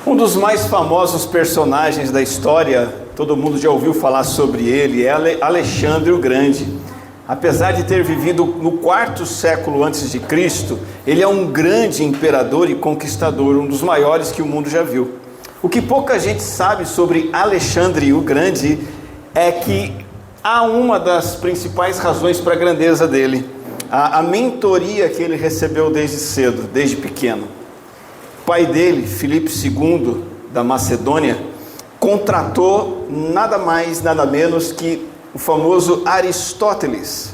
Um dos mais famosos personagens da história, todo mundo já ouviu falar sobre ele, é Alexandre o Grande. Apesar de ter vivido no 4º século antes de Cristo, ele é um grande imperador e conquistador, um dos maiores que o mundo já viu. O que pouca gente sabe sobre Alexandre o Grande é que há uma das principais razões para a grandeza dele, a mentoria que ele recebeu desde cedo, desde pequeno. O pai dele, Filipe II, da Macedônia, contratou nada mais, nada menos que o famoso Aristóteles,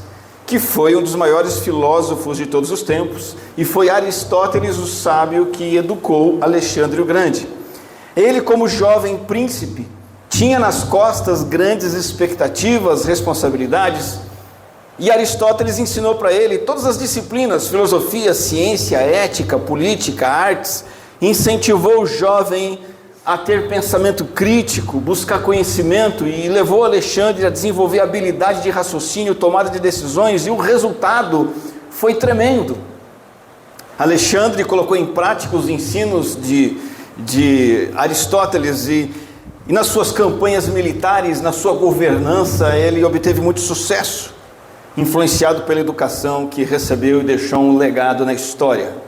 que foi um dos maiores filósofos de todos os tempos, e foi Aristóteles o sábio que educou Alexandre o Grande. Ele, como jovem príncipe, tinha nas costas grandes expectativas, responsabilidades, e Aristóteles ensinou para ele todas as disciplinas, filosofia, ciência, ética, política, artes, incentivou o jovem a ter pensamento crítico, buscar conhecimento, e levou Alexandre a desenvolver habilidade de raciocínio, tomada de decisões, e o resultado foi tremendo. Alexandre colocou em prática os ensinos de Aristóteles e nas suas campanhas militares, na sua governança, ele obteve muito sucesso, influenciado pela educação que recebeu e deixou um legado na história.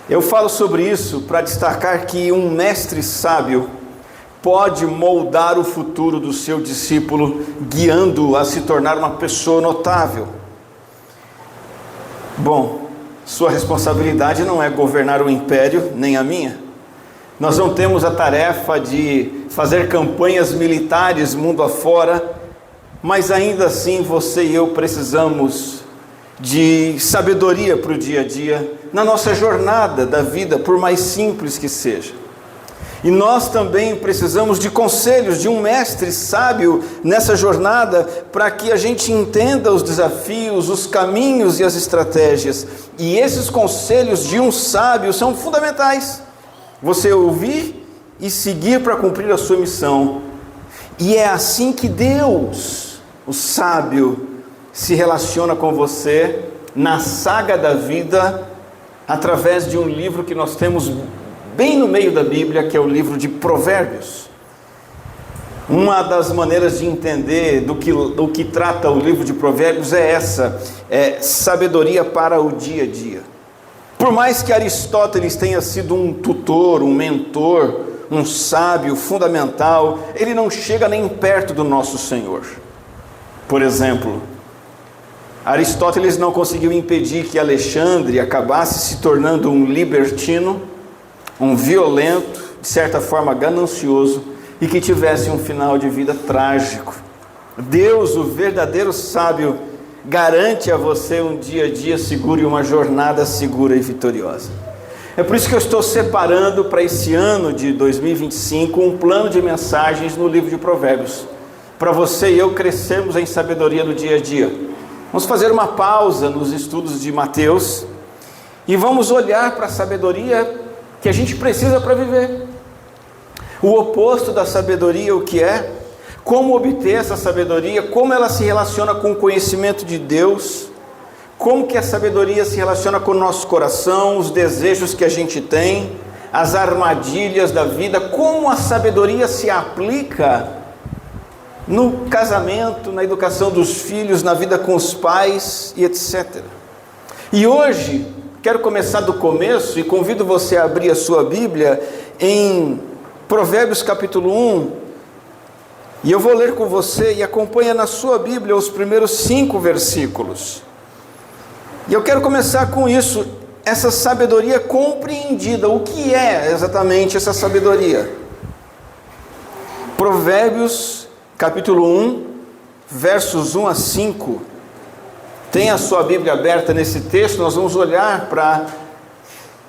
Eu falo sobre isso para destacar que um mestre sábio pode moldar o futuro do seu discípulo, guiando-o a se tornar uma pessoa notável. Bom, sua responsabilidade não é governar o império, nem a minha. Nós não temos a tarefa de fazer campanhas militares mundo afora, mas ainda assim você e eu precisamos de sabedoria para o dia a dia, na nossa jornada da vida, por mais simples que seja. E nós também precisamos de conselhos de um mestre sábio nessa jornada, para que a gente entenda os desafios, os caminhos e as estratégias. E esses conselhos de um sábio são fundamentais. Você ouvir e seguir para cumprir a sua missão. E é assim que Deus, o sábio, se relaciona com você na saga da vida, através de um livro que nós temos bem no meio da Bíblia, que é o livro de Provérbios. Uma das maneiras de entender do que trata o livro de Provérbios é essa, sabedoria para o dia a dia. Por mais que Aristóteles tenha sido um tutor, um mentor, um sábio fundamental, ele não chega nem perto do nosso Senhor. Por exemplo, Aristóteles não conseguiu impedir que Alexandre acabasse se tornando um libertino, um violento, de certa forma ganancioso, e que tivesse um final de vida trágico. Deus, o verdadeiro sábio, garante a você um dia a dia seguro e uma jornada segura e vitoriosa. É por isso que eu estou separando para esse ano de 2025 um plano de mensagens no livro de Provérbios, para você e eu crescermos em sabedoria no dia a dia. Vamos fazer uma pausa nos estudos de Mateus e vamos olhar para a sabedoria que a gente precisa para viver. O oposto da sabedoria, o que é? Como obter essa sabedoria? Como ela se relaciona com o conhecimento de Deus? Como que a sabedoria se relaciona com o nosso coração, os desejos que a gente tem, as armadilhas da vida? Como a sabedoria se aplica no casamento, na educação dos filhos, na vida com os pais e etc. E hoje, quero começar do começo e convido você a abrir a sua Bíblia em Provérbios capítulo 1, e eu vou ler com você, e acompanha na sua Bíblia os primeiros 5 versículos. E eu quero começar com isso, essa sabedoria compreendida. O que é exatamente essa sabedoria? Provérbios capítulo 1, versos 1 a 5. Tem a sua Bíblia aberta nesse texto. Nós vamos olhar para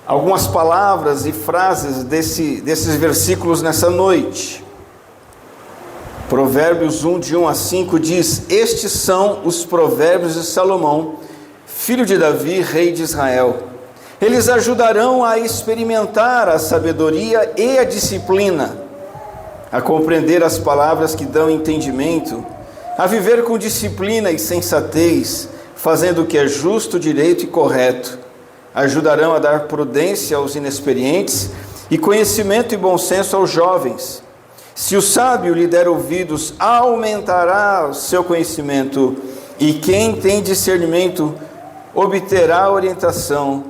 algumas palavras e frases desses versículos nessa noite. Provérbios 1, de 1 a 5 diz: Estes são os provérbios de Salomão, filho de Davi, rei de Israel. Eles ajudarão a experimentar a sabedoria e a disciplina, a compreender as palavras que dão entendimento, a viver com disciplina e sensatez, fazendo o que é justo, direito e correto. Ajudarão a dar prudência aos inexperientes e conhecimento e bom senso aos jovens. Se o sábio lhe der ouvidos, aumentará o seu conhecimento, e quem tem discernimento obterá orientação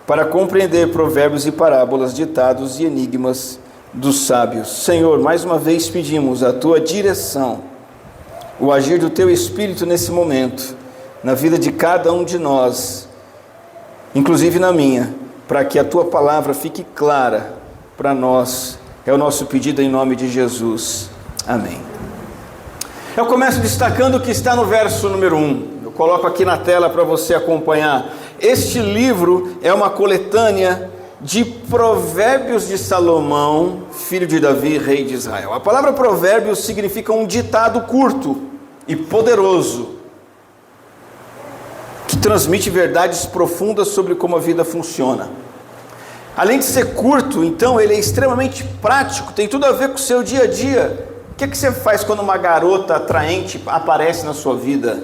para compreender provérbios e parábolas, ditados e enigmas dos sábios. Senhor, mais uma vez pedimos a tua direção, o agir do teu Espírito nesse momento, na vida de cada um de nós, inclusive na minha, para que a tua palavra fique clara para nós. É o nosso pedido em nome de Jesus. Amém. Eu começo destacando o que está no verso número 1. Eu coloco aqui na tela para você acompanhar. Este livro é uma coletânea de provérbios de Salomão, filho de Davi, rei de Israel. A palavra provérbios significa um ditado curto e poderoso, que transmite verdades profundas sobre como a vida funciona. Além de ser curto, então, ele é extremamente prático, tem tudo a ver com o seu dia a dia. O que você faz quando uma garota atraente aparece na sua vida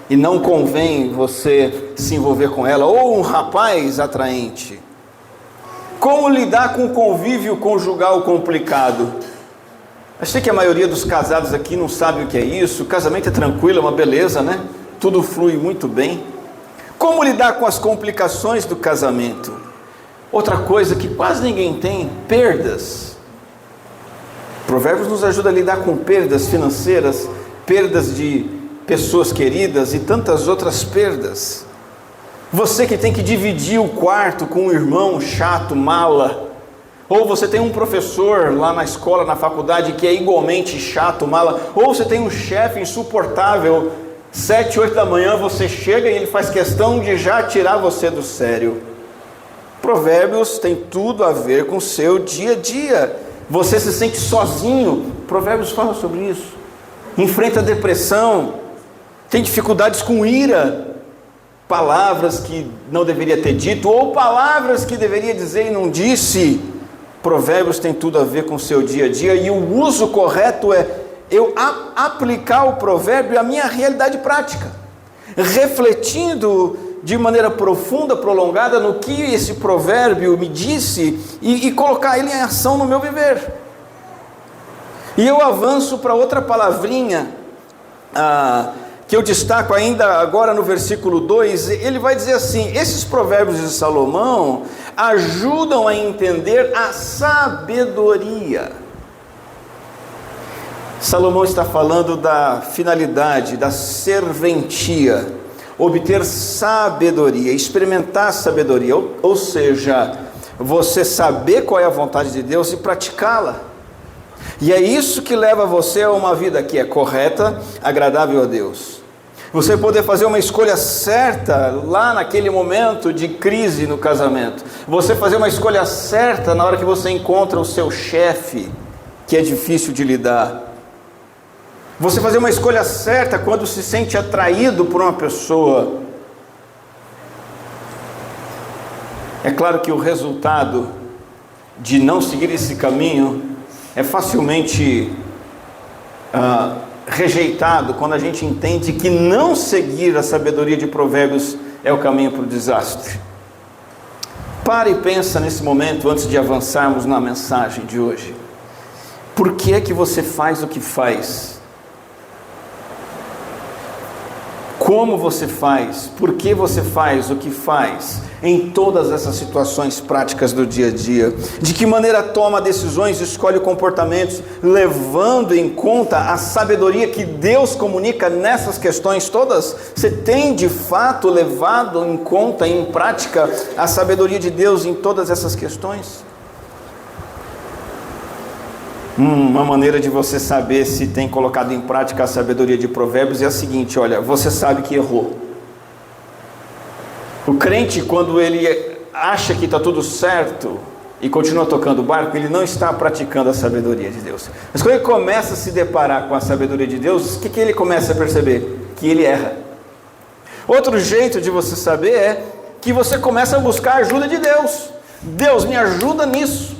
e não convém você se envolver com ela? Ou um rapaz atraente? Como lidar com o convívio conjugal complicado? Achei que a maioria dos casados aqui não sabe o que é isso. O casamento é tranquilo, é uma beleza, né? Tudo flui muito bem. Como lidar com as complicações do casamento? Outra coisa que quase ninguém tem, perdas. Provérbios nos ajuda a lidar com perdas financeiras, perdas de pessoas queridas e tantas outras perdas. Você que tem que dividir o quarto com um irmão chato, mala, ou você tem um professor lá na escola, na faculdade que é igualmente chato, mala, ou você tem um chefe insuportável, 7, 8 da manhã você chega e ele faz questão de já tirar você do sério. Provérbios tem tudo a ver com o seu dia a dia. Você se sente sozinho, Provérbios fala sobre isso. Enfrenta depressão, tem dificuldades com ira, palavras que não deveria ter dito, ou palavras que deveria dizer e não disse. Provérbios tem tudo a ver com o seu dia a dia, e o uso correto é eu aplicar o provérbio à minha realidade prática, refletindo de maneira profunda, prolongada, no que esse provérbio me disse e colocar ele em ação no meu viver. E eu avanço para outra palavrinha que eu destaco ainda agora no versículo 2. Ele vai dizer assim: esses provérbios de Salomão ajudam a entender a sabedoria. Salomão está falando da finalidade, da serventia, obter sabedoria, experimentar sabedoria, ou seja, você saber qual é a vontade de Deus e praticá-la. E é isso que leva você a uma vida que é correta, agradável a Deus. Você poder fazer uma escolha certa lá naquele momento de crise no casamento. Você fazer uma escolha certa na hora que você encontra o seu chefe, que é difícil de lidar. Você fazer uma escolha certa quando se sente atraído por uma pessoa. É claro que o resultado de não seguir esse caminho é facilmente rejeitado quando a gente entende que não seguir a sabedoria de Provérbios é o caminho para o desastre. Pare e pensa nesse momento antes de avançarmos na mensagem de hoje. Por que é que você faz o que faz? Como você faz? Por que você faz o que faz? Em todas essas situações práticas do dia a dia. De que maneira toma decisões, escolhe comportamentos, levando em conta a sabedoria que Deus comunica nessas questões todas? Você tem de fato levado em conta, em prática, a sabedoria de Deus em todas essas questões? Uma maneira de você saber se tem colocado em prática a sabedoria de Provérbios é a seguinte: olha, você sabe que errou. O crente, quando ele acha que está tudo certo e continua tocando o barco, ele não está praticando a sabedoria de Deus. Mas quando ele começa a se deparar com a sabedoria de Deus, o que ele começa a perceber? Que ele erra. Outro jeito de você saber é que você começa a buscar a ajuda de Deus. Deus, me ajuda nisso.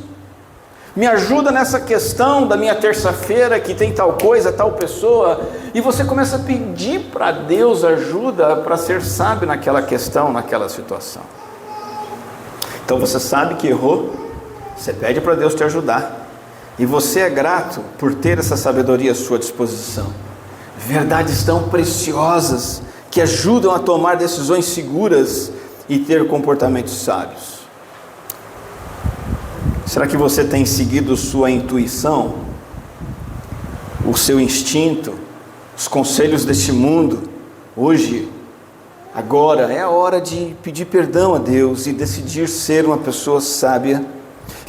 Me ajuda nessa questão da minha terça-feira que tem tal coisa, tal pessoa. E você começa a pedir para Deus ajuda para ser sábio naquela questão, naquela situação. Então você sabe que errou, Você pede para Deus te ajudar. E você é grato por ter essa sabedoria à sua disposição. Verdades tão preciosas que ajudam a tomar decisões seguras e ter comportamentos sábios. Será que você tem seguido sua intuição, o seu instinto, os conselhos deste mundo? Hoje, agora, é a hora de pedir perdão a Deus e decidir ser uma pessoa sábia,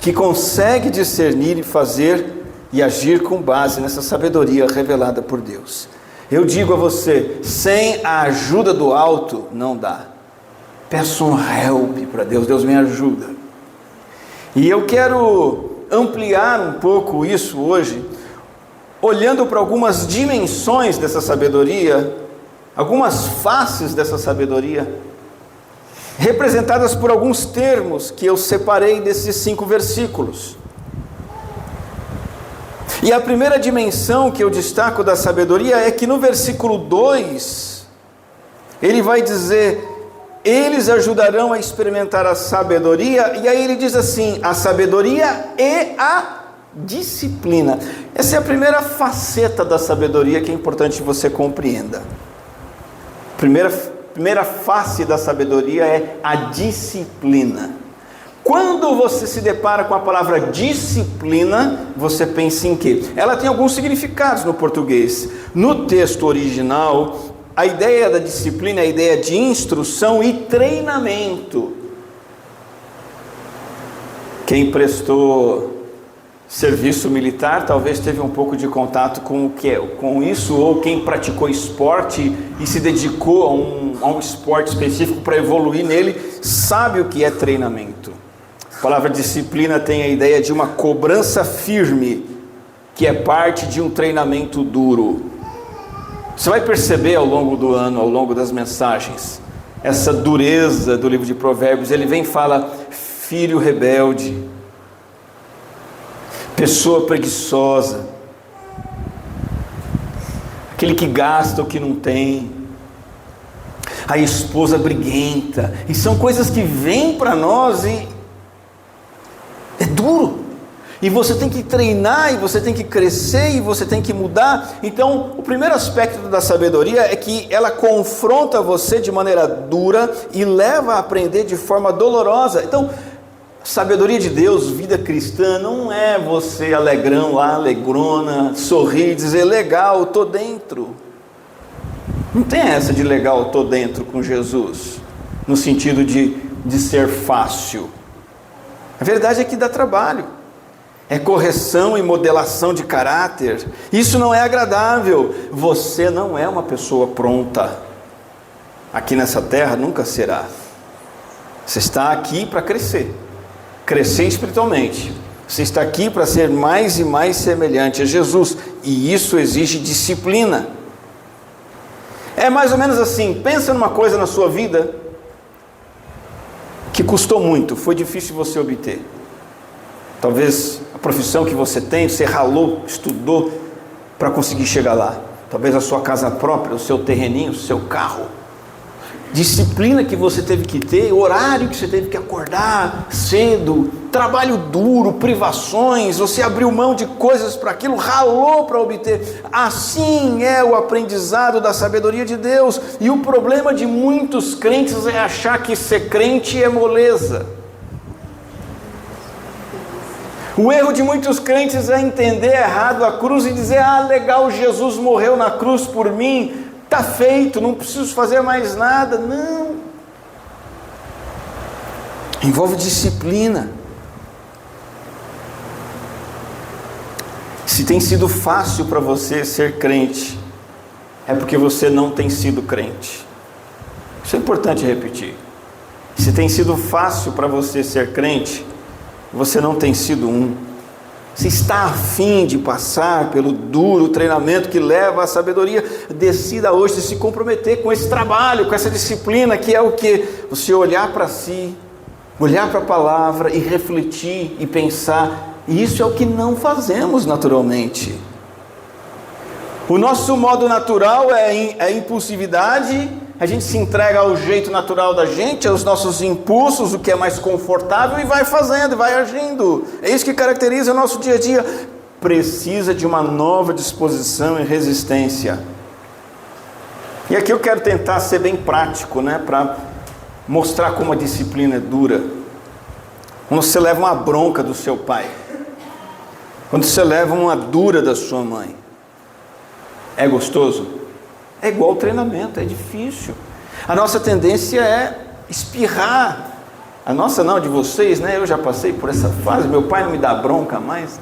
que consegue discernir e fazer e agir com base nessa sabedoria revelada por Deus. Eu digo a você, sem a ajuda do alto, não dá. Peço um help para Deus, Deus me ajuda. E eu quero ampliar um pouco isso hoje, olhando para algumas dimensões dessa sabedoria, algumas faces dessa sabedoria, representadas por alguns termos que eu separei desses 5 versículos. E a primeira dimensão que eu destaco da sabedoria é que no versículo 2, ele vai dizer: eles ajudarão a experimentar a sabedoria, e aí ele diz assim, a sabedoria e a disciplina. Essa é a primeira faceta da sabedoria que é importante que você compreenda. Primeira face da sabedoria é a disciplina. Quando você se depara com a palavra disciplina, você pensa em quê? Ela tem alguns significados no português. No texto original, a ideia da disciplina é a ideia de instrução e treinamento. Quem prestou serviço militar talvez teve um pouco de contato com isso, ou quem praticou esporte e se dedicou a um esporte específico para evoluir nele, sabe o que é treinamento. A palavra disciplina tem a ideia de uma cobrança firme, que é parte de um treinamento duro. Você vai perceber ao longo do ano, ao longo das mensagens, essa dureza do livro de Provérbios. Ele vem e fala, filho rebelde, pessoa preguiçosa, aquele que gasta o que não tem, a esposa briguenta, e são coisas que vêm para nós e é duro, e você tem que treinar, e você tem que crescer, e você tem que mudar. Então o primeiro aspecto da sabedoria é que ela confronta você de maneira dura e leva a aprender de forma dolorosa. Então, sabedoria de Deus, vida cristã, não é você alegrão lá, alegrona, sorrir, dizer legal, tô dentro. Não tem essa de legal, tô dentro com Jesus, no sentido de ser fácil. A verdade é que dá trabalho, é correção e modelação de caráter. Isso não é agradável. Você não é uma pessoa pronta, aqui nessa terra nunca será. Você está aqui para crescer espiritualmente. Você está aqui para ser mais e mais semelhante a Jesus, e isso exige disciplina. É mais ou menos assim, pensa numa coisa na sua vida que custou muito, foi difícil você obter. Talvez a profissão que você tem, você ralou, estudou para conseguir chegar lá. Talvez a sua casa própria, o seu terreninho, o seu carro. Disciplina que você teve que ter, horário que você teve que acordar cedo, trabalho duro, privações, você abriu mão de coisas para aquilo, ralou para obter. Assim é o aprendizado da sabedoria de Deus. E o problema de muitos crentes é achar que ser crente é moleza. O erro de muitos crentes é entender errado a cruz e dizer, legal, Jesus morreu na cruz por mim, está feito, não preciso fazer mais nada. Não. Envolve disciplina. Se tem sido fácil para você ser crente, é porque você não tem sido crente. Isso é importante repetir. Se tem sido fácil para você ser crente, você não tem sido um. Você está a fim de passar pelo duro treinamento que leva à sabedoria, decida hoje de se comprometer com esse trabalho, com essa disciplina, que é o que? Você olhar para si, olhar para a palavra e refletir e pensar. E isso é o que não fazemos naturalmente. O nosso modo natural é impulsividade, a gente se entrega ao jeito natural da gente, aos nossos impulsos, o que é mais confortável, e vai fazendo, vai agindo. É isso que caracteriza o nosso dia a dia. Precisa de uma nova disposição e resistência. E aqui eu quero tentar ser bem prático, para mostrar como a disciplina é dura. Quando você leva uma bronca do seu pai, quando você leva uma dura da sua mãe, é gostoso? É igual ao treinamento, é difícil. A nossa tendência é espirrar. A nossa não, de vocês, eu já passei por essa fase, meu pai não me dá bronca mais.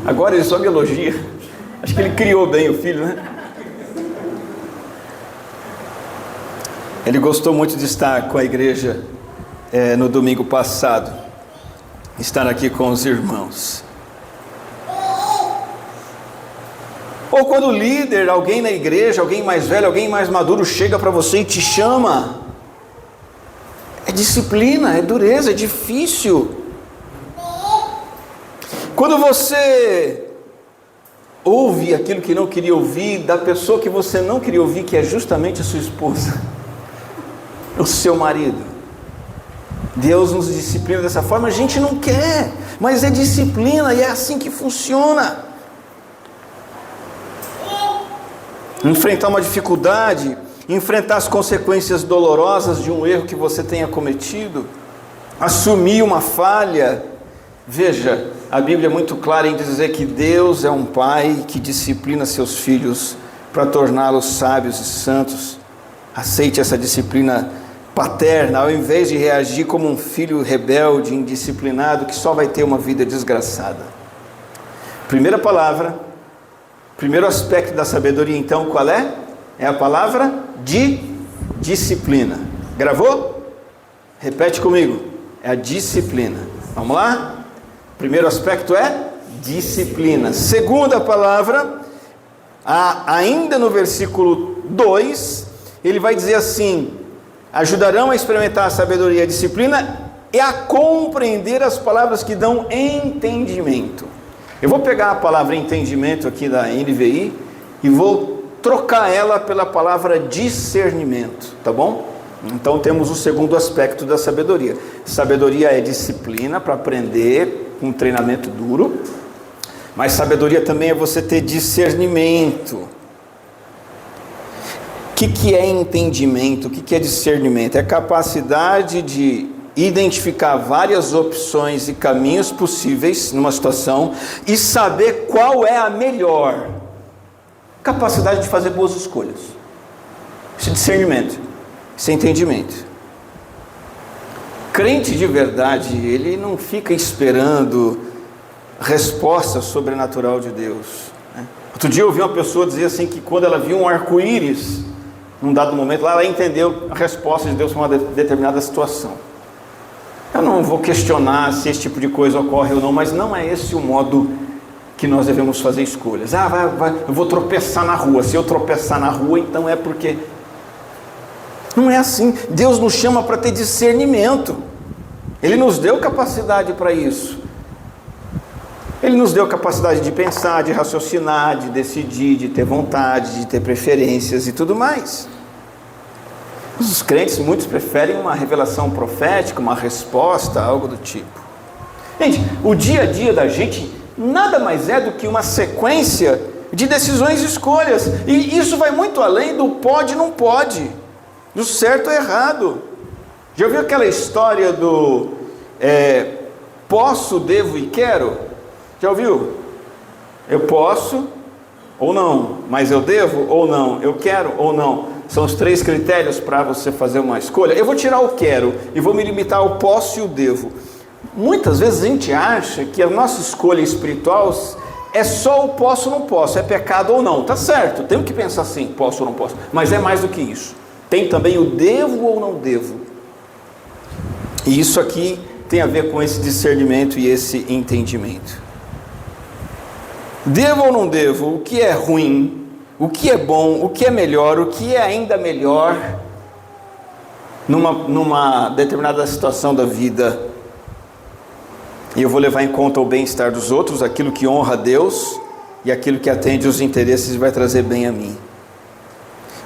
Agora ele só me elogia. Acho que ele criou bem o filho, Ele gostou muito de estar com a igreja no domingo passado, estar aqui com os irmãos. Ou quando o líder, alguém na igreja, alguém mais velho, alguém mais maduro chega para você e te chama. É disciplina, é dureza, é difícil. Quando você ouve aquilo que não queria ouvir da pessoa que você não queria ouvir, que é justamente a sua esposa, o seu marido. Deus nos disciplina dessa forma, a gente não quer, mas é disciplina e é assim que funciona. Enfrentar uma dificuldade, enfrentar as consequências dolorosas de um erro que você tenha cometido, assumir uma falha. Veja, a Bíblia é muito clara em dizer que Deus é um pai que disciplina seus filhos para torná-los sábios e santos. Aceite essa disciplina paterna, ao invés de reagir como um filho rebelde, indisciplinado, que só vai ter uma vida desgraçada. Primeira palavra, primeiro aspecto da sabedoria, então, qual é? É a palavra disciplina. Gravou? Repete comigo. É a disciplina. Vamos lá? Primeiro aspecto é disciplina. Segunda palavra, ainda no versículo 2, ele vai dizer assim: ajudarão a experimentar a sabedoria e a disciplina e a compreender as palavras que dão entendimento. Eu vou pegar a palavra entendimento aqui da NVI e vou trocar ela pela palavra discernimento, tá bom? Então temos o segundo aspecto da sabedoria. Sabedoria é disciplina para aprender, um treinamento duro, mas sabedoria também é você ter discernimento. O que é entendimento? O que é discernimento? É a capacidade de identificar várias opções e caminhos possíveis numa situação e saber qual é a melhor. Capacidade de fazer boas escolhas. Isso é discernimento, isso é entendimento. Crente de verdade, ele não fica esperando resposta sobrenatural de Deus. Outro dia eu ouvi uma pessoa dizer assim que quando ela viu um arco-íris, num dado momento, lá ela entendeu a resposta de Deus para uma determinada situação. Eu não vou questionar se esse tipo de coisa ocorre ou não, mas não é esse o modo que nós devemos fazer escolhas. Eu vou tropeçar na rua. Se eu tropeçar na rua, então é porque... Não é assim. Deus nos chama para ter discernimento. Ele nos deu capacidade para isso. Ele nos deu capacidade de pensar, de raciocinar, de decidir, de ter vontade, de ter preferências e tudo mais. Os crentes, muitos preferem uma revelação profética, uma resposta, algo do tipo. Gente, o dia a dia da gente nada mais é do que uma sequência de decisões e escolhas. E isso vai muito além do pode e não pode, do certo ou errado. Já ouviu aquela história do posso, devo e quero? Já ouviu? Eu posso ou não, mas eu devo ou não, eu quero ou não. São os 3 critérios para você fazer uma escolha. Eu vou tirar o quero e vou me limitar ao posso e o devo. Muitas vezes a gente acha que a nossa escolha espiritual é só o posso ou não posso, é pecado ou não. Tá certo, temos que pensar assim, posso ou não posso, mas é mais do que isso. Tem também o devo ou não devo. E isso aqui tem a ver com esse discernimento e esse entendimento. Devo ou não devo? O que é ruim? O que é bom, o que é melhor, o que é ainda melhor numa determinada situação da vida. E eu vou levar em conta o bem-estar dos outros, aquilo que honra a Deus e aquilo que atende os interesses e vai trazer bem a mim.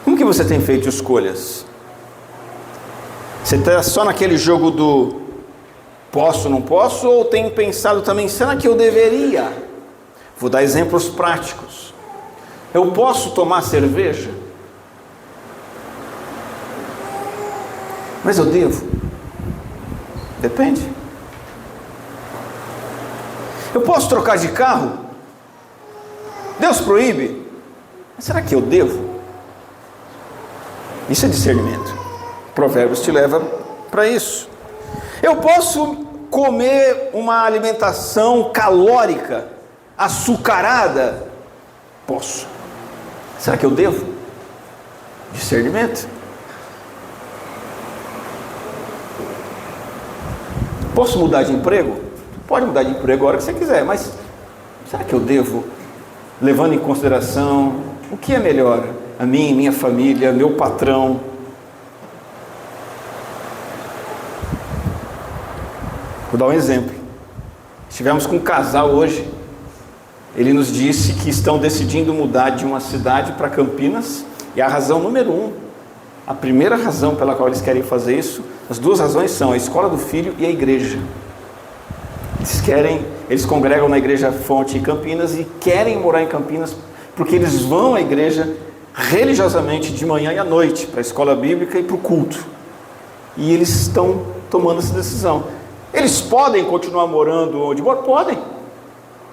Como que você tem feito escolhas? Você está só naquele jogo do posso, não posso? Ou tem pensado também, será que eu deveria? Vou dar exemplos práticos. Eu posso tomar cerveja? Mas eu devo? Depende. Eu posso trocar de carro? Deus proíbe? Mas será que eu devo? Isso é discernimento. Provérbios te leva para isso. Eu posso comer uma alimentação calórica, açucarada? Posso. Será que eu devo? Discernimento. Posso mudar de emprego? Pode mudar de emprego a hora que você quiser, mas será que eu devo? Levando em consideração o que é melhor? A mim, minha família, meu patrão. Vou dar um exemplo. Estivemos com um casal hoje. Ele nos disse que estão decidindo mudar de uma cidade para Campinas. E a razão número 1, a primeira razão pela qual eles querem fazer isso, as duas razões são a escola do filho e a igreja. Eles congregam na igreja Fonte em Campinas e querem morar em Campinas porque eles vão à igreja religiosamente de manhã e à noite, para a escola bíblica e para o culto. E eles estão tomando essa decisão. Eles podem continuar morando onde moram? Podem.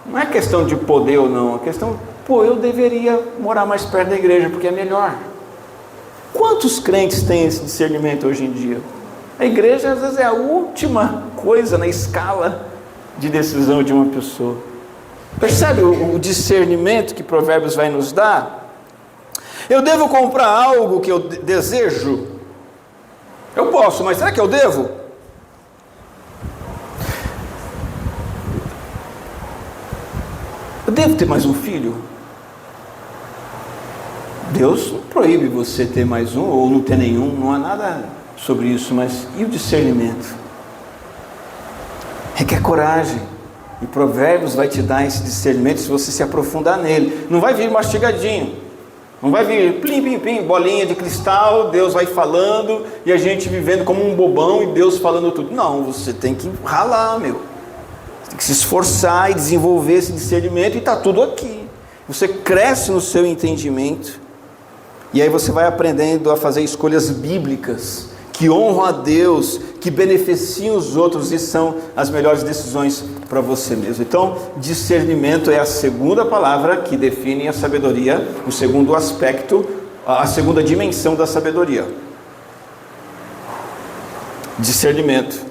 Não é questão de poder ou não, é questão, eu deveria morar mais perto da igreja porque é melhor. Quantos crentes têm esse discernimento hoje em dia? A igreja às vezes é a última coisa na escala de decisão de uma pessoa. Percebe o discernimento que Provérbios vai nos dar? Eu devo comprar algo que eu desejo? Eu posso, mas será que eu devo? Eu devo ter mais um filho? Deus não proíbe você ter mais um ou não ter nenhum, não há nada sobre isso, mas e o discernimento? Requer coragem, e Provérbios vai te dar esse discernimento se você se aprofundar nele. Não vai vir mastigadinho, não vai vir plim, plim, plim, bolinha de cristal, Deus vai falando e a gente vivendo como um bobão e Deus falando tudo. Não, você tem que ralar, meu. Você tem que se esforçar e desenvolver esse discernimento e está tudo aqui. Você cresce no seu entendimento e aí você vai aprendendo a fazer escolhas bíblicas que honram a Deus, que beneficiam os outros e são as melhores decisões para você mesmo. Então, discernimento é a segunda palavra que define a sabedoria, o segundo aspecto, a segunda dimensão da sabedoria. Discernimento,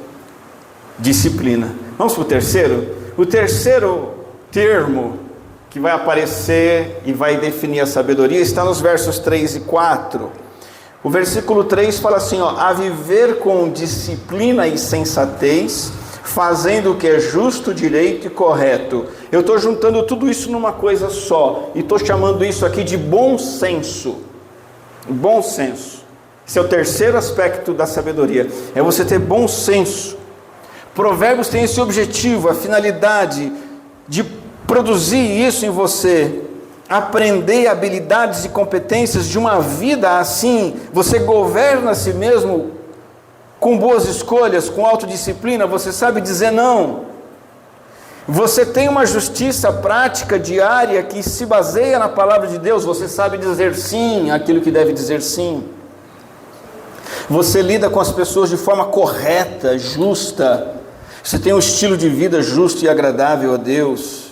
disciplina. Vamos para o terceiro? O terceiro termo que vai aparecer e vai definir a sabedoria está nos versos 3 e 4. O versículo 3 fala assim, a viver com disciplina e sensatez, fazendo o que é justo, direito e correto. Eu estou juntando tudo isso numa coisa só, e estou chamando isso aqui de bom senso. Bom senso. Esse é o terceiro aspecto da sabedoria, é você ter bom senso. Provérbios tem esse objetivo, a finalidade de produzir isso em você, aprender habilidades e competências de uma vida assim. Você governa a si mesmo com boas escolhas, com autodisciplina, você sabe dizer não. Você tem uma justiça prática diária que se baseia na palavra de Deus, você sabe dizer sim àquilo que deve dizer sim. Você lida com as pessoas de forma correta, justa. Você tem um estilo de vida justo e agradável a Deus.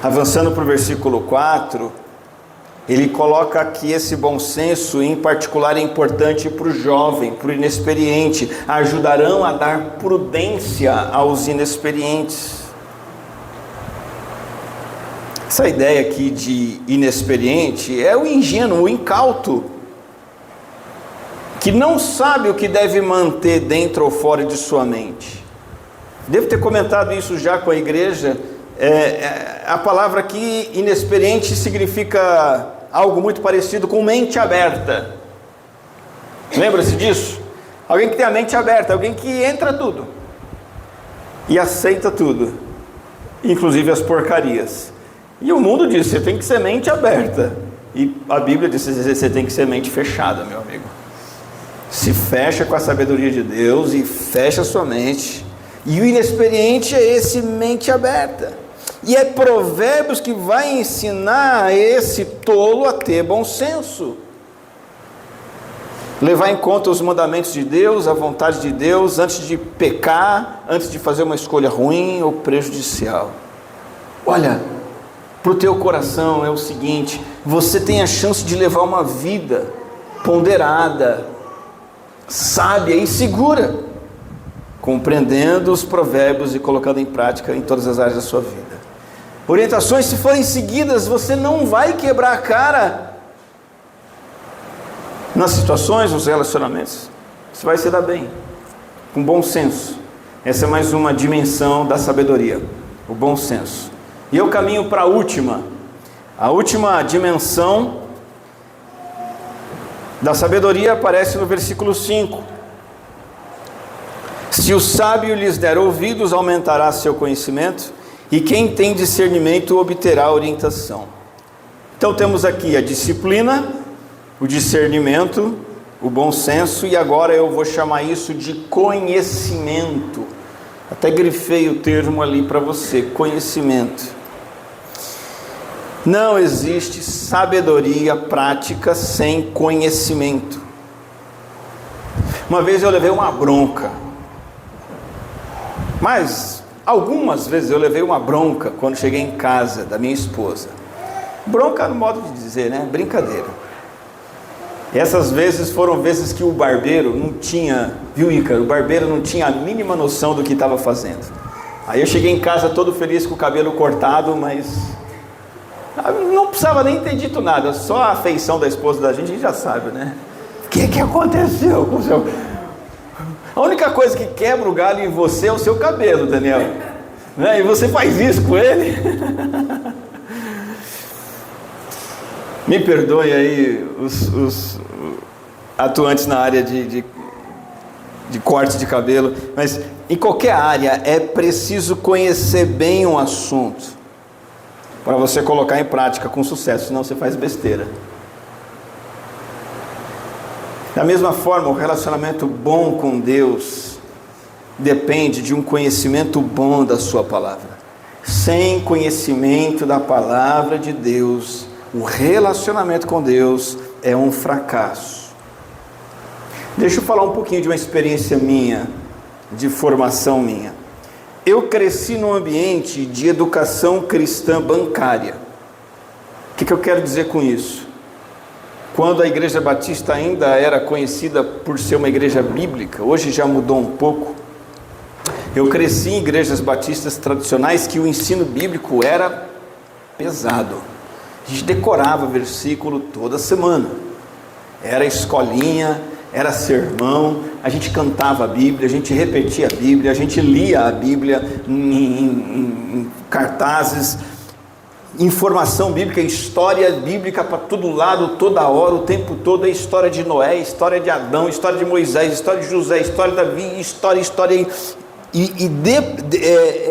Avançando para o versículo 4, ele coloca que esse bom senso, em particular, é importante para o jovem, para o inexperiente. Ajudarão a dar prudência aos inexperientes. Essa ideia aqui de inexperiente é o ingênuo, o incauto, que não sabe o que deve manter dentro ou fora de sua mente. Devo ter comentado isso já com a igreja. A palavra aqui, inexperiente, significa algo muito parecido com mente aberta. Lembra-se disso? Alguém que tem a mente aberta, alguém que entra tudo e aceita tudo, inclusive as porcarias. E o mundo diz, você tem que ser mente aberta. E a Bíblia diz que você tem que ser mente fechada, meu amigo. Se fecha com a sabedoria de Deus e fecha a sua mente. E o inexperiente é esse mente aberta. E é Provérbios que vai ensinar esse tolo a ter bom senso. Levar em conta os mandamentos de Deus, a vontade de Deus, antes de pecar, antes de fazer uma escolha ruim ou prejudicial. Olha, para o teu coração é o seguinte: você tem a chance de levar uma vida ponderada, sábia e segura, compreendendo os provérbios e colocando em prática em todas as áreas da sua vida. Orientações, se forem seguidas, você não vai quebrar a cara nas situações, nos relacionamentos. Você vai se dar bem, com bom senso. Essa é mais uma dimensão da sabedoria, o bom senso. E eu caminho para a última dimensão da sabedoria aparece no versículo 5. Se o sábio lhes der ouvidos, aumentará seu conhecimento, e quem tem discernimento obterá orientação. Então temos aqui a disciplina, o discernimento, o bom senso, e agora eu vou chamar isso de conhecimento. Até grifei o termo ali para você, conhecimento. Não existe sabedoria prática sem conhecimento. Uma vez eu levei uma bronca, mas algumas vezes eu levei uma bronca quando cheguei em casa da minha esposa. Bronca no modo de dizer, né? Brincadeira. E essas vezes foram vezes que o barbeiro não tinha, viu, Ícaro? O barbeiro não tinha a mínima noção do que estava fazendo. Aí eu cheguei em casa todo feliz com o cabelo cortado, mas não precisava nem ter dito nada, só a afeição da esposa da gente já sabe, né? O que aconteceu com o seu... A única coisa que quebra o galho em você é o seu cabelo, Daniel, né? E você faz isso com ele. Me perdoe aí os atuantes na área de corte de cabelo, mas em qualquer área é preciso conhecer bem um assunto para você colocar em prática com sucesso, senão você faz besteira. Da mesma forma, o relacionamento bom com Deus depende de um conhecimento bom da sua palavra. Sem conhecimento da palavra de Deus, o relacionamento com Deus é um fracasso. Deixa eu falar um pouquinho de uma experiência minha, de formação minha. Eu cresci num ambiente de educação cristã bancária. O que eu quero dizer com isso? Quando a Igreja Batista ainda era conhecida por ser uma igreja bíblica, hoje já mudou um pouco. Eu cresci em igrejas batistas tradicionais que o ensino bíblico era pesado. A gente decorava versículo toda semana. Era escolinha, era sermão, a gente cantava a Bíblia, a gente repetia a Bíblia, a gente lia a Bíblia em cartazes, informação bíblica, história bíblica para todo lado, toda hora, o tempo todo, a história de Noé, história de Adão, história de Moisés, história de José, história de Davi, história.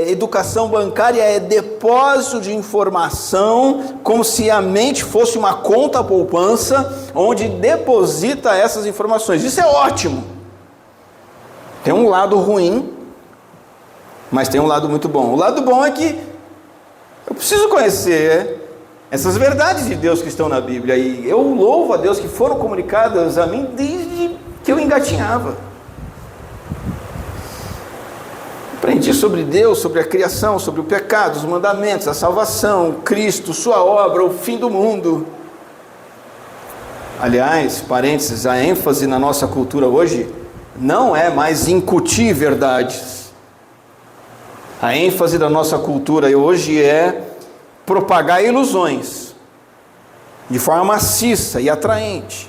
Educação bancária é depósito de informação, como se a mente fosse uma conta poupança, onde deposita essas informações. Isso é ótimo. Tem um lado ruim, mas tem um lado muito bom. O lado bom é que eu preciso conhecer essas verdades de Deus que estão na Bíblia, e eu louvo a Deus que foram comunicadas a mim desde que eu engatinhava. Aprendi sobre Deus, sobre a criação, sobre o pecado, os mandamentos, a salvação, Cristo, sua obra, o fim do mundo. Aliás, parênteses, a ênfase na nossa cultura hoje não é mais incutir verdades. A ênfase da nossa cultura hoje é propagar ilusões de forma maciça e atraente.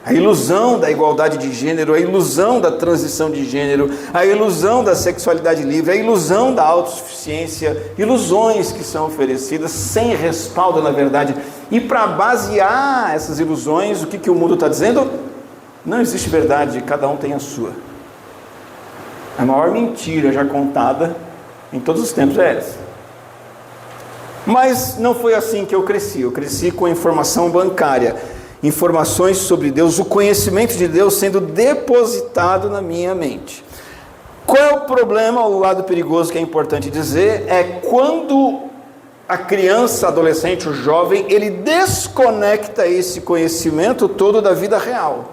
A ilusão da igualdade de gênero, a ilusão da transição de gênero, a ilusão da sexualidade livre, a ilusão da autossuficiência, ilusões que são oferecidas sem respaldo na verdade. E para basear essas ilusões, o que o mundo está dizendo? Não existe verdade, cada um tem a sua. A maior mentira já contada em todos os tempos é essa. Mas não foi assim que eu cresci. Eu cresci com a informação bancária, informações sobre Deus, o conhecimento de Deus sendo depositado na minha mente. Qual é o problema, o lado perigoso que é importante dizer, é quando a criança, adolescente, o jovem, ele desconecta esse conhecimento todo da vida real.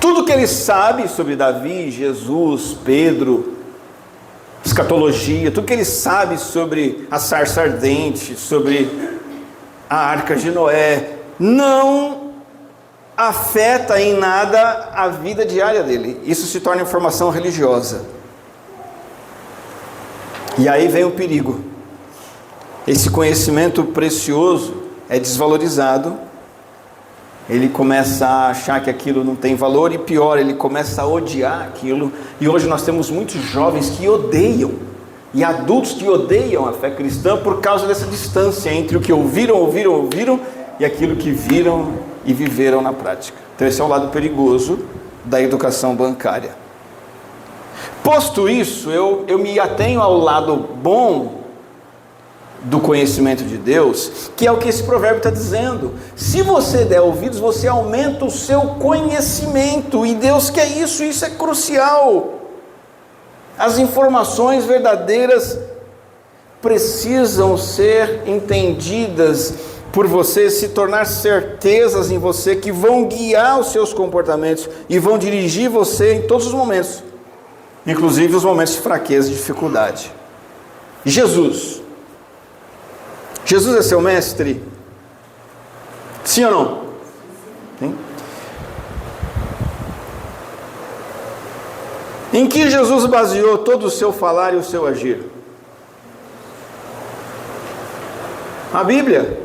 Tudo que ele sabe sobre Davi, Jesus, Pedro, escatologia, tudo que ele sabe sobre a sarça ardente, sobre a arca de Noé, não afeta em nada a vida diária dele. Isso se torna informação religiosa. E aí vem o perigo. Esse conhecimento precioso é desvalorizado. Ele começa a achar que aquilo não tem valor e pior, ele começa a odiar aquilo. E hoje nós temos muitos jovens que odeiam, e adultos que odeiam a fé cristã por causa dessa distância entre o que ouviram e aquilo que viram e viveram na prática. Então esse é o lado perigoso da educação bancária. Posto isso, eu me atenho ao lado bom do conhecimento de Deus, que é o que esse provérbio está dizendo. Se você der ouvidos, você aumenta o seu conhecimento, e Deus quer isso, isso é crucial. As informações verdadeiras precisam ser entendidas por você, se tornar certezas em você, que vão guiar os seus comportamentos e vão dirigir você em todos os momentos, inclusive os momentos de fraqueza e dificuldade. Jesus é seu mestre? Sim ou não? Sim. Em que Jesus baseou todo o seu falar e o seu agir? A Bíblia.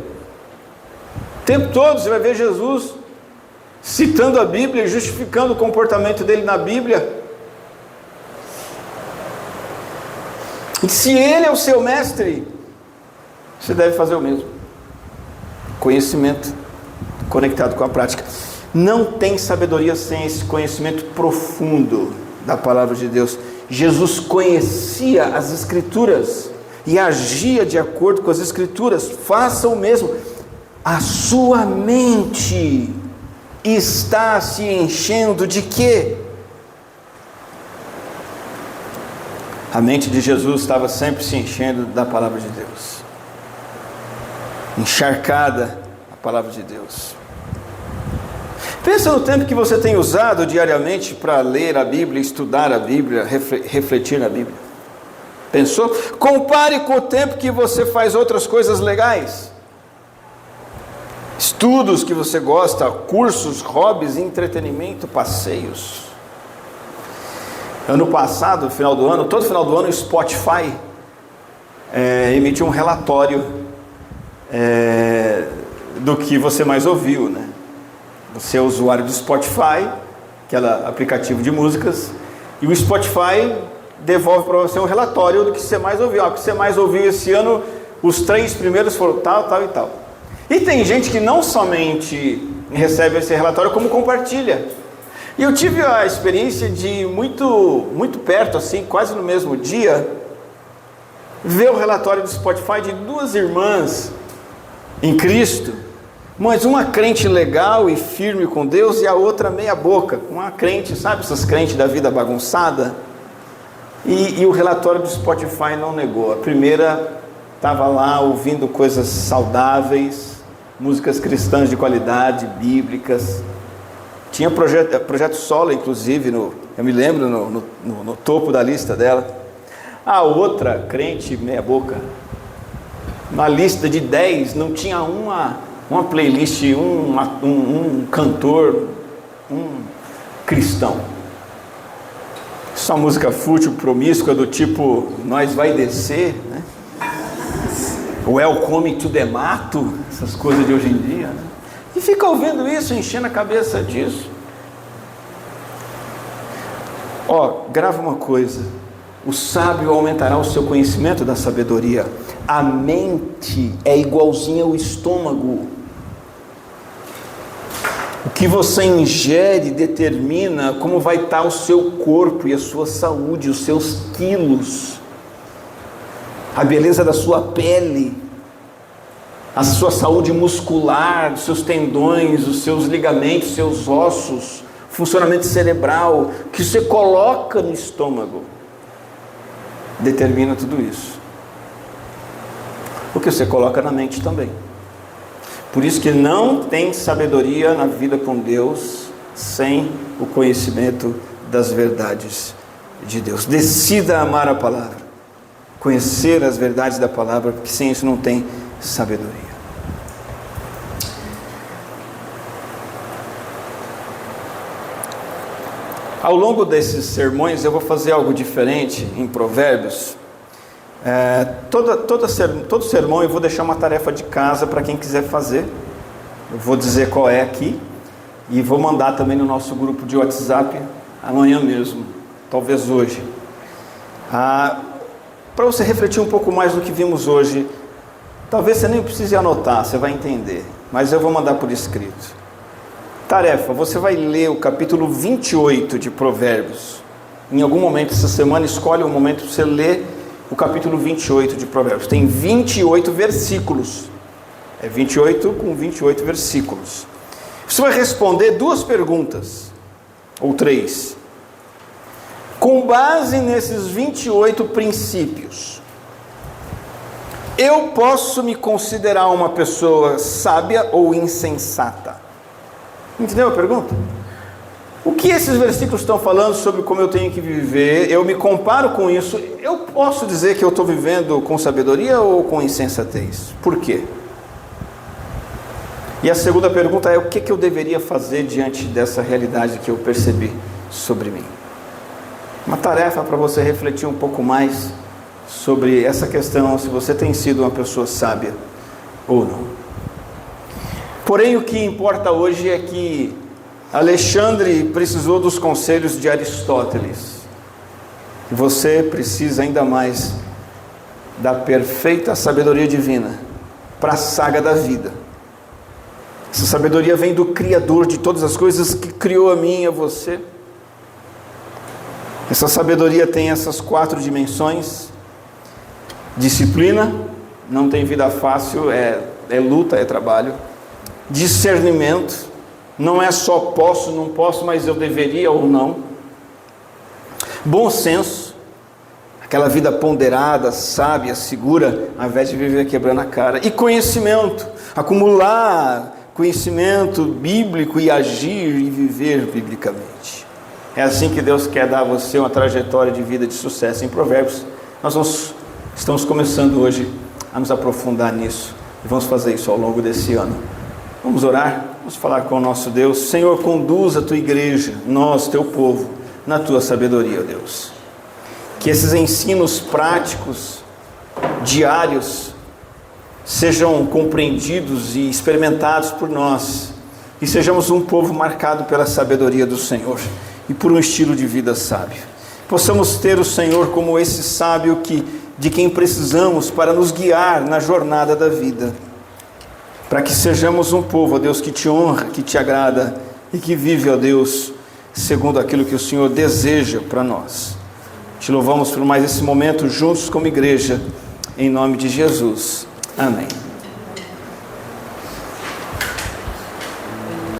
O tempo todo você vai ver Jesus citando a Bíblia e justificando o comportamento dele na Bíblia. E se ele é o seu mestre, você deve fazer o mesmo. Conhecimento conectado com a prática. Não tem sabedoria sem esse conhecimento profundo da palavra de Deus. Jesus conhecia as Escrituras e agia de acordo com as Escrituras. Faça o mesmo. A sua mente está se enchendo de quê? A mente de Jesus estava sempre se enchendo da palavra de Deus, encharcada a palavra de Deus. Pensa no tempo que você tem usado diariamente para ler a Bíblia, estudar a Bíblia, refletir na Bíblia. Pensou? Compare com o tempo que você faz outras coisas legais. Estudos que você gosta, cursos, hobbies, entretenimento, passeios. Ano passado, todo final do ano, o Spotify emitiu um relatório do que você mais ouviu, né? Você é usuário do Spotify, aquele aplicativo de músicas, e o Spotify devolve para você um relatório do que você mais ouviu. O que você mais ouviu esse ano, os 3 primeiros foram tal, tal e tal. E tem gente que não somente recebe esse relatório, como compartilha. E eu tive a experiência de muito perto, assim, quase no mesmo dia, ver o relatório do Spotify de 2 irmãs em Cristo, mas uma crente legal e firme com Deus e a outra meia boca, uma crente, sabe essas crentes da vida bagunçada? E o relatório do Spotify não negou. A primeira estava lá ouvindo coisas saudáveis, músicas cristãs de qualidade, bíblicas. Tinha projeto solo, inclusive, eu me lembro, no topo da lista dela. A outra crente meia boca, na lista de 10, não tinha uma playlist, um cantor, um cristão. Só música fútil, promíscua, do tipo, nós vai descer, né? Welcome to the mato, essas coisas de hoje em dia, né? E fica ouvindo isso, enchendo a cabeça disso. Grava uma coisa: o sábio aumentará o seu conhecimento da sabedoria. A mente é igualzinha ao estômago. O que você ingere determina como vai estar o seu corpo e a sua saúde, os seus quilos. a beleza da sua pele, a sua saúde muscular, os seus tendões, os seus ligamentos, os seus ossos, funcionamento cerebral, que você coloca no estômago, determina tudo isso. O que você coloca na mente também. Por isso que não tem sabedoria na vida com Deus sem o conhecimento das verdades de Deus. Decida amar a palavra, conhecer as verdades da palavra, porque sem isso não tem sabedoria. Ao longo desses sermões eu vou fazer algo diferente em Provérbios. Todo sermão eu vou deixar uma tarefa de casa para quem quiser fazer. Eu vou dizer qual é aqui e vou mandar também no nosso grupo de WhatsApp amanhã mesmo, talvez hoje, para você refletir um pouco mais do que vimos hoje. Talvez você nem precise anotar, você vai entender, mas eu vou mandar por escrito. Tarefa: você vai ler o capítulo 28 de Provérbios. Em algum momento essa semana, escolhe um momento para você ler o capítulo 28 de Provérbios. Tem 28 versículos. É 28 com 28 versículos. Você vai responder 2 perguntas, ou 3. Com base nesses 28 princípios, eu posso me considerar uma pessoa sábia ou insensata? Entendeu a pergunta? O que esses versículos estão falando sobre como eu tenho que viver? Eu me comparo com isso. Eu posso dizer que eu estou vivendo com sabedoria ou com insensatez? Por quê? E a segunda pergunta é: o que eu deveria fazer diante dessa realidade que eu percebi sobre mim? Uma tarefa para você refletir um pouco mais sobre essa questão, se você tem sido uma pessoa sábia ou não. Porém, o que importa hoje é que Alexandre precisou dos conselhos de Aristóteles. Você precisa ainda mais da perfeita sabedoria divina para a saga da vida. Essa sabedoria vem do Criador de todas as coisas, que criou a mim e a você. Essa sabedoria tem essas 4 dimensões: disciplina, não tem vida fácil, é luta, é trabalho. Discernimento, não é só posso, não posso, mas eu deveria ou não. Bom senso, aquela vida ponderada, sábia, segura, ao invés de viver quebrando a cara. E conhecimento, acumular conhecimento bíblico e agir e viver biblicamente. É assim que Deus quer dar a você uma trajetória de vida de sucesso. Em Provérbios, nós estamos começando hoje a nos aprofundar nisso, e vamos fazer isso ao longo desse ano. Vamos orar, vamos falar com o nosso Deus. Senhor, conduz a tua igreja, nós, teu povo, na tua sabedoria, ó Deus. Que esses ensinos práticos, diários, sejam compreendidos e experimentados por nós, e sejamos um povo marcado pela sabedoria do Senhor e por um estilo de vida sábio. Possamos ter o Senhor como esse sábio de quem precisamos para nos guiar na jornada da vida, para que sejamos um povo, ó Deus, que te honra, que te agrada e que vive, ó Deus, segundo aquilo que o Senhor deseja para nós. Te louvamos por mais esse momento juntos como igreja, em nome de Jesus. Amém.